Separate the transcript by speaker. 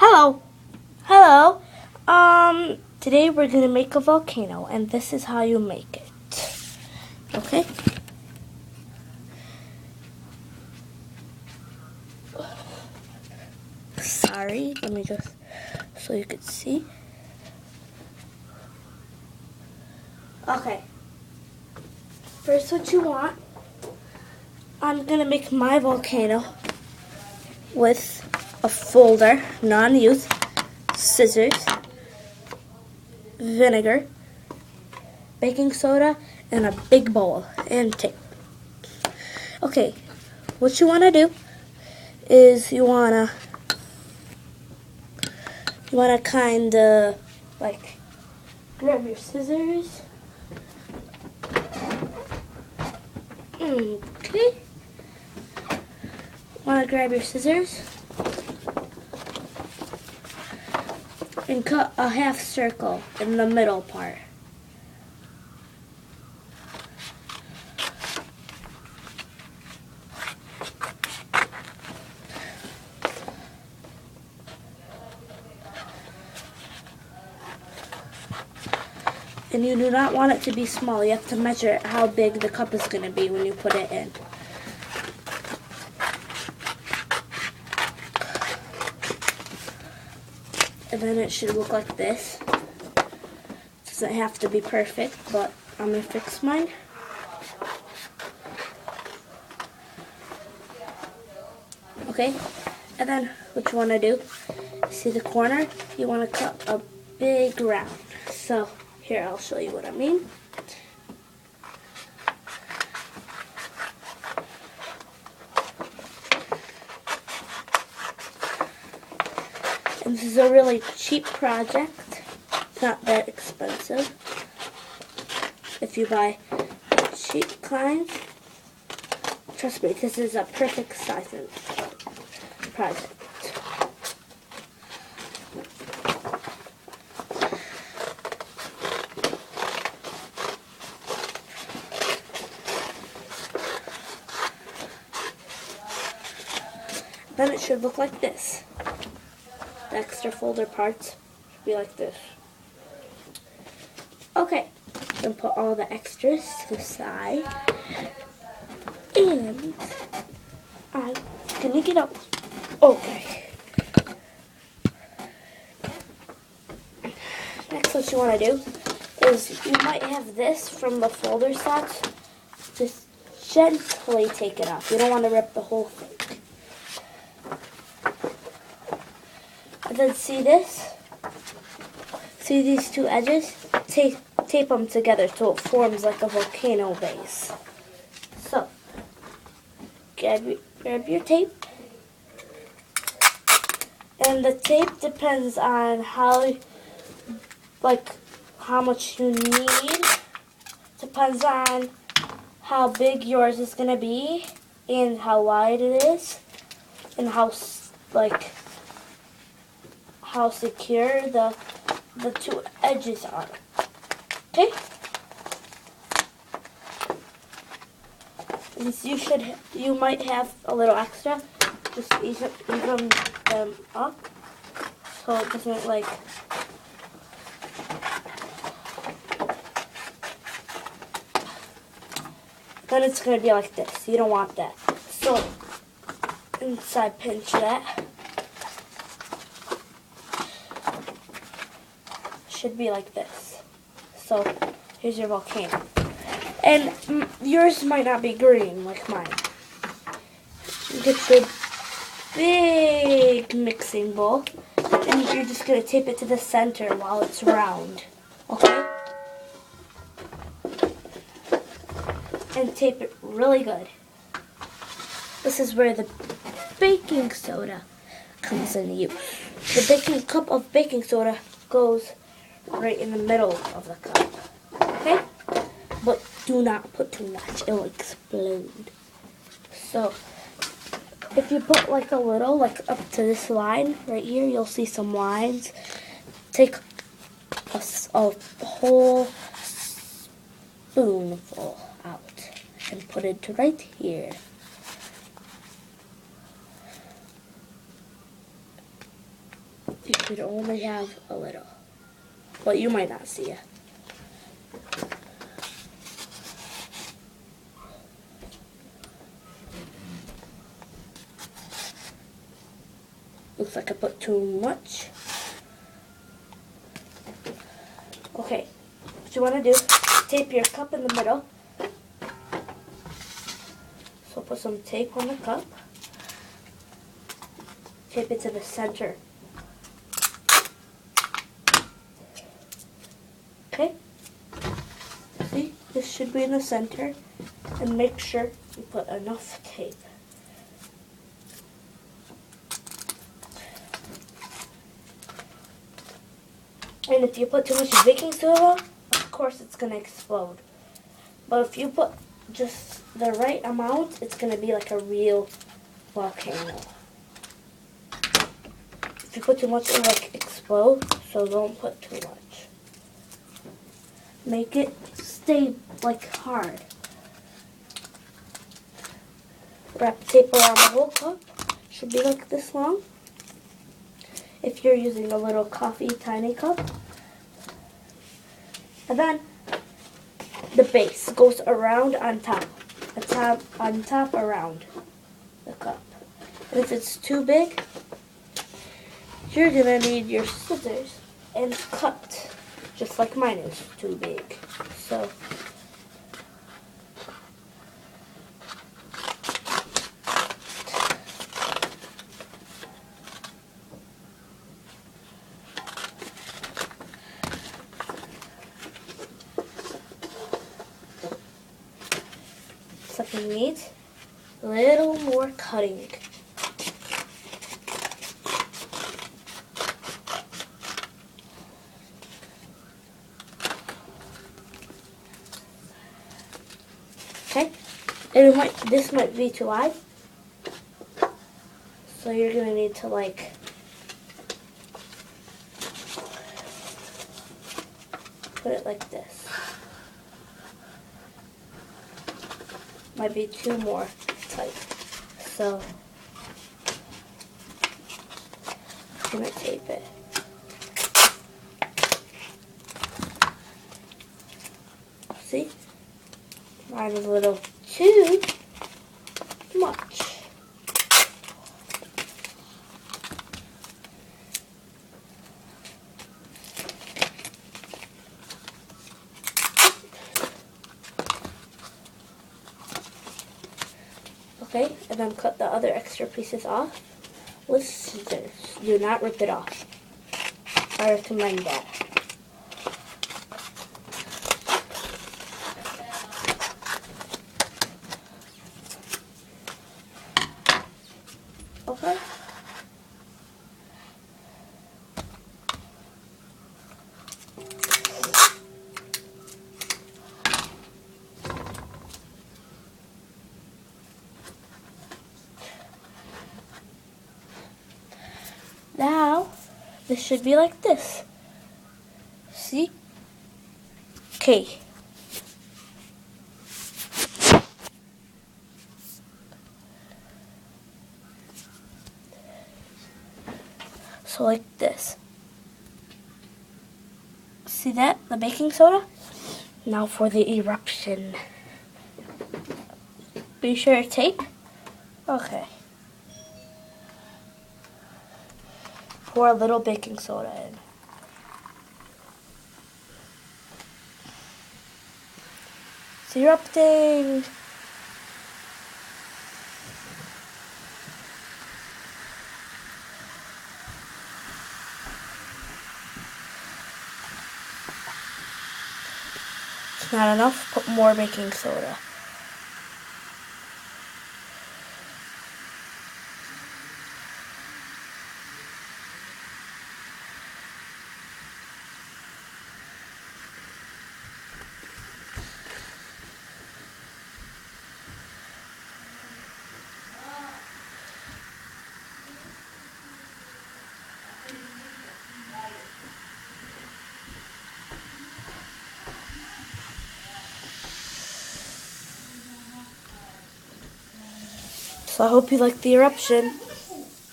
Speaker 1: Hello. Hello. Today we're going to make a volcano, and this is how you make it. Okay? Sorry, let me just, so you can see. Okay. First what you want, I'm going to make my volcano with a folder, non-use, scissors, vinegar, baking soda, and a big bowl, and tape. Okay, what you want to do is you want to kind of like grab your scissors. Okay. Want to grab your scissors and cut a half circle in the middle part. And you do not want it to be small. You have to measure how big the cup is going to be when you put it in. And then it should look like this. Doesn't have to be perfect, but I'm going to fix mine. Okay, and then what you want to do, see the corner? You want to cut a big round. So here, I'll show you what I mean. And this is a really cheap project. It's not that expensive. If you buy cheap kinds, trust me, this is a perfect size project. Then it should look like this. The extra folder parts should be like this. Okay, then put all the extras to the side. And I'm gonna get up. Okay. Next, what you want to do is you might have this from the folder sets. Just gently take it off. You don't want to rip the whole thing. And then see this? See these two edges? Tape them together so it forms like a volcano base. So, grab your tape. And the tape depends on how much you need. Depends on how big yours is going to be and how wide it is and how secure the two edges are. Okay? And you might have a little extra. Just even them up so it doesn't then it's going to be like this. You don't want that. So inside pinch that. Should be like this. So here's your volcano. And yours might not be green like mine. You get the big mixing bowl and you're just going to tape it to the center while it's round. Okay? And tape it really good. This is where the baking soda comes in use. The cup of baking soda goes right in the middle of the cup. Okay? But do not put too much. It'll explode. So, if you put like a little, like up to this line right here, you'll see some lines. Take a whole spoonful out and put it right here. you should only have a little. But you might not see it. Looks like I put too much. Okay, what you want to do, tape your cup in the middle. So put some tape on the cup. Tape it to the center. Okay? See, this should be in the center. And make sure you put enough tape. And if you put too much baking soda, of course it's going to explode. But if you put just the right amount, it's going to be like a real volcano. If you put too much, it'll like explode, so don't put too much. Make it stay like hard. Wrap tape around the whole cup. Should be like this long. If you're using a little coffee tiny cup. And then the base goes around on top. On top around the cup. And if it's too big, you're gonna need your scissors and cut. Just like mine is too big. So something needs a little more cutting. Okay, and this might be too wide, so you're gonna need to like put it like this. Might be two more tight, so I'm gonna tape it. See? Mine is a little too much. Okay, and then cut the other extra pieces off with scissors. Do not rip it off. I recommend that. Okay. Now, this should be like this. See? Okay. So like this. See that? The baking soda? Now for the eruption. Be sure to tape. Okay. Pour a little baking soda in. It's erupting. It's not enough. Put more baking soda. So I hope you like the eruption.